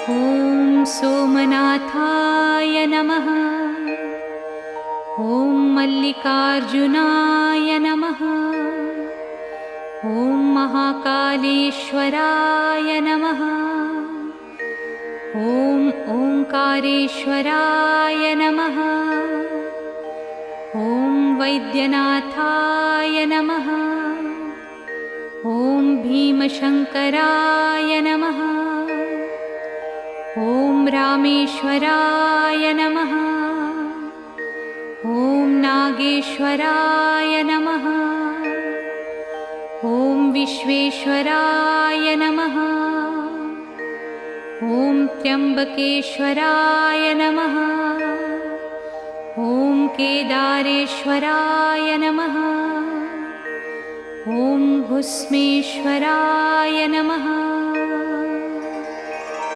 ॐ सोमनाथाय नमः। ॐ मल्लिकार्जुनाय नमः। ॐ महाकालेश्वराय नमः। ॐ ओंकारेश्वराय नमः। ॐ वैद्यनाथाय नमः। ॐ भीमशंकराय नमः। ॐ रामेश्वराय नमः। ॐ नागेश्वराय नमः। ॐ विश्वेश्वराय नमः। ॐ त्र्यंबकेश्वराय नमः। ॐ केदारेश्वराय नमः। ॐ भुस्मेश्वराय नमः।